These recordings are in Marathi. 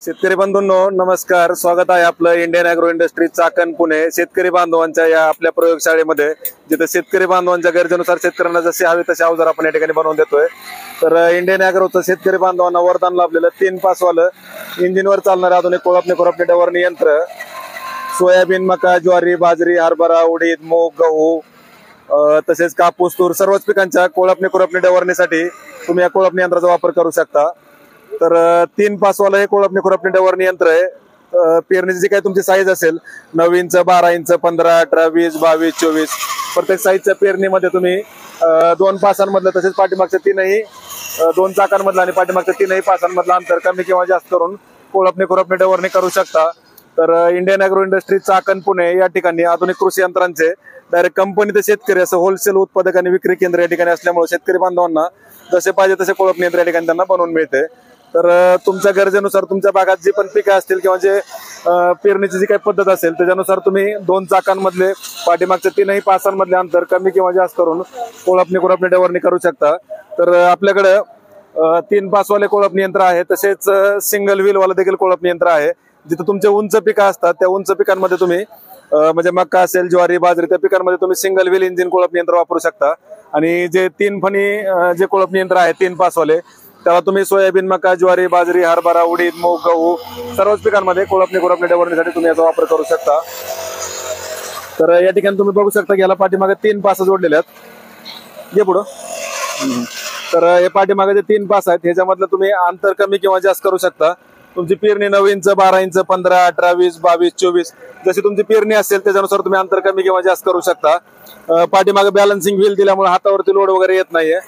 शेतकरी बंधूंनो नमस्कार, स्वागत आहे आपलं Indian agro industry Chakan Pune शेतकरी बांधवांच्या या आपल्या प्रयोगशाळेमध्ये, जिथे शेतकरी बांधवांच्या गरजेनुसार शेतकऱ्यांना जसे हवे तसे अवजार आपण या ठिकाणी बनवून देतोय। तर इंडियन ॲग्रोचं शेतकरी बांधवांना वरदान लाभलेलं 3 पासवालं इंजिनवर चालणारं आधुनिक कोळपणी डवरणी यंत्र सोयाबीन, मका, ज्वारी, बाजरी, हरभरा, उडीद, मूग, गहू तसेच कापूस, तूर सर्वच पिकांच्या कोळपणी डवरणीसाठी तुम्ही या कोळपणी यंत्राचा वापर करू शकता। तर 3 पासवाला हे कोळपणी डवरणी यंत्र आहे। पेरणीची जी काही तुमची साईज असेल 9 इंच, 12 इंच, 15, 18, 20, 22, 24 प्रत्येक साईजच्या पेरणीमध्ये तुम्ही 2 पासांमधलं तसेच पाठीमागच्या 3ही 2 चाकांमधलं आणि पाठीमागच्या 3ही पासांमधलं अंतर कमी किंवा जास्त करून कोळपणी डवरणी करू शकता। तर Indian agro industry Chakan Pune या ठिकाणी आधुनिक कृषी यंत्रांचे डायरेक्ट कंपनी ते शेतकरी असं होलसेल उत्पादक आणि विक्री केंद्र या ठिकाणी असल्यामुळे शेतकरी बांधवांना जसे पाहिजे तसे कोळपणी यंत्र या ठिकाणी त्यांना बनवून मिळते। तर तुमच्या गरजेनुसार तुमच्या भागात जी पण पिकं असतील किंवा जे पेरणीची जी काही पद्धत असेल त्याच्यानुसार तुम्ही 2 चाकांमधले पाठीमागच्या 3ही पासांमधले अंतर कमी किंवा जास्त करून कोळपणी डवरणी करू शकता। तर आपल्याकडे 3 पासवाले कोळपणी यंत्र आहे, तसेच सिंगल व्हील वाला देखील कोळपणी यंत्र आहे। जिथे तुमचे उंच पिकं असतात त्या उंच पिकांमध्ये तुम्ही म्हणजे मका असेल, ज्वारी, बाजरी त्या पिकांमध्ये तुम्ही सिंगल व्हील इंजिन कोळपणी यंत्र वापरू शकता। आणि जे 3 फणी जे कोळपणी यंत्र आहे 3 पासवाले त्याला तुम्ही सोयाबीन, मका, ज्वारी, बाजरी, हरभरा, उडीद, मूग, गहू सर्वच पिकांमध्ये कोळपणी डवरणीसाठी तुम्ही याचा वापर करू शकता। तर या ठिकाणी तुम्ही बघू शकता की याला पाठीमागे 3 पास जोडलेले आहेत। ये पुढं। तर हे पाठीमागे जे 3 पास आहेत ह्याच्यामधलं तुम्ही अंतर कमी किंवा जास्त करू शकता। तुमची पेरणी 9 इंच, 12 इंच, 15, 18, 20, 22, 24 जशी तुमची पेरणी असेल त्याच्यानुसार तुम्ही अंतर कमी किंवा जास्त करू शकता। पाठीमागे बॅलन्सिंग व्हील दिल्यामुळे हातावरती लोड वगैरे येत नाहीये।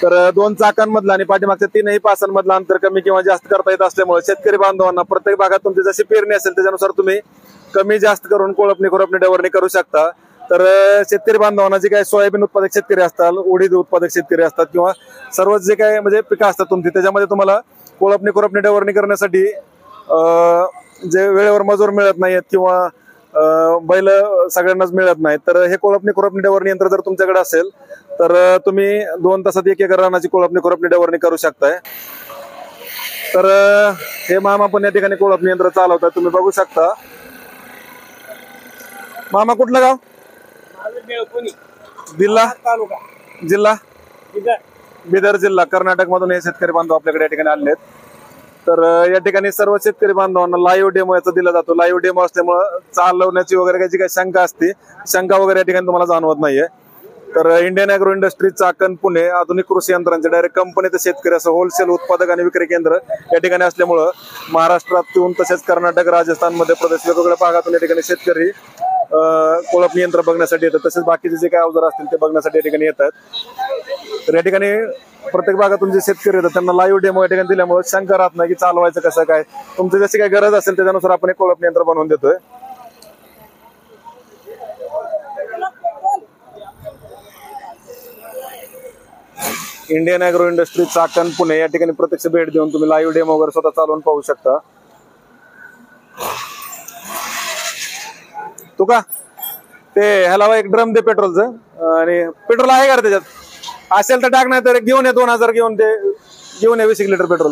तर 2 चाकांमधला आणि पाठीमागच्या 3ही पासांमधला अंतर कमी किंवा जास्त करता येत असल्यामुळे शेतकरी बांधवांना प्रत्येक भागात तुमची जशी पेरणी असेल त्याच्यानुसार तुम्ही कमी जास्त करून कोळपणी डवरणी करू शकता। तर शेतकरी बांधवांना जे काही सोयाबीन उत्पादक शेतकरी असतात, उडीद उत्पादक शेतकरी असतात किंवा सर्वच जे काही म्हणजे पिकं असतात तुमची त्याच्यामध्ये तुम्हाला कोळपणी डवरणी करण्यासाठी जे वेळेवर मजूर मिळत नाहीत किंवा बैल सगळ्यांनाच मिळत नाहीत, तर हे कोळपणी डवरणी यंत्र जर तुमच्याकडे असेल तर तुम्ही 2 तासात 1 एकर रानाची कोळपणी डवरणी करू शकताय। तर हे मामा पण या ठिकाणी कोळपणी यंत्र चालवतात, तुम्ही बघू शकता। मामा कुठलं गाव? जिल्हा बिदर जिल्हा कर्नाटक मधून हे शेतकरी बांधव आपल्याकडे या ठिकाणी आले आहेत। तर या ठिकाणी सर्व शेतकरी बांधवांना लाईव्ह डेमो याचा दिला जातो। लाईव्ह डेमो असल्यामुळे चालवण्याची वगैरे काही जी काही शंका असते शंका वगैरे या ठिकाणी तुम्हाला जाणवत नाहीये। तर Indian agro industry Chakan Pune आधुनिक कृषी यंत्रांचे डायरेक्ट कंपनी ते शेतकरी असं होलसेल उत्पादक आणि विक्री केंद्र या ठिकाणी असल्यामुळं महाराष्ट्रातून तसेच कर्नाटक, राजस्थान, मध्य प्रदेश वेगवेगळ्या भागातून या ठिकाणी शेतकरी कोळपणी यंत्र बघण्यासाठी येतात, तसेच बाकीचे जे काही अवजार असतील ते बघण्यासाठी या ठिकाणी येतात। तर या ठिकाणी प्रत्येक भागातून जे शेतकरी येतात त्यांना लाईव्ह डेमो या ठिकाणी दिल्यामुळे शंका राहत नाही की चालवायचं कसं काय, तुमची जशी काही गरज असेल त्याच्यानुसार आपण एक कोळपणी यंत्र बनवून देतोय। Indian agro industry Chakan Pune या ठिकाणी प्रत्यक्ष भेट देऊन तुम्ही लाईव्ह डेमो वगैरे स्वतः चालवून पाहू शकता। तू का ते ह्याला एक ड्रम दे पेट्रोलचं, आणि पेट्रोल आहे का त्याच्यात असेल तर टाक, नाही तर घेऊन ये 2000 घेऊन घेऊन ये 20 लिटर पेट्रोल।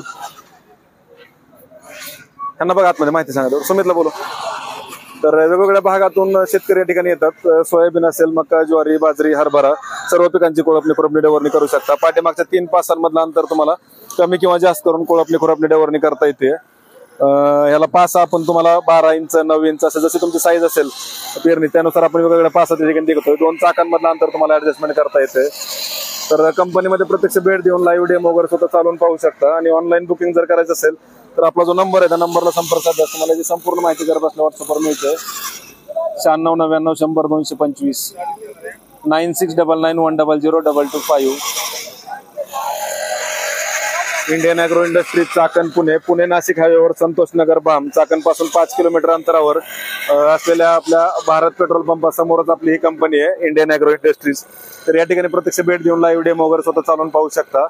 त्यांना बघा आतमध्ये माहिती सांगा, सुमितला बोलू। तर वेगवेगळ्या भागातून शेतकरी या ठिकाणी येतात। सोयाबीन असेल, मका, ज्वारी, बाजरी, हरभरा सर्व पिकांची कोळपणी डवरणी करू शकता। पाठीमागच्या 3 पासांमधलं अंतर तुम्हाला कमी किंवा जास्त करून कोळपणी डवरणी करता येते। ह्याला पासा आपण तुम्हाला 12 इंच, 9 इंच असं जशी तुमची साईज असेल पेरणी त्यानुसार आपण वेगवेगळ्या पासा त्या ठिकाणी देतोय। 2 चाकांमधलं अंतर तुम्हाला ऍडजस्टमेंट करता येते। तर कंपनीमध्ये प्रत्यक्ष भेट देऊन लाईव्ह डेमो वगैरे स्वतः चालवून पाहू शकता। आणि ऑनलाईन बुकिंग जर करायचं असेल तर आपला जो नंबर आहे त्या नंबरला संपर्क साधा, तुम्हाला जी संपूर्ण माहिती करत असल्या व्हॉट्सअपवर मिळते। 9699 100 225 9699100225। Indian agro industry Chakan Pune Nashik हायवेवर संतोष नगर बाम चाकण पासून 5 किलोमीटर अंतरावर असलेल्या आपल्या भारत पेट्रोल पंपासमोरच आपली ही कंपनी आहे इंडियन ॲग्रो इंडस्ट्रीज। तर या ठिकाणी प्रत्यक्ष भेट देऊन लाईव्ह डेमो वगैरे स्वतः चालवून पाहू शकता।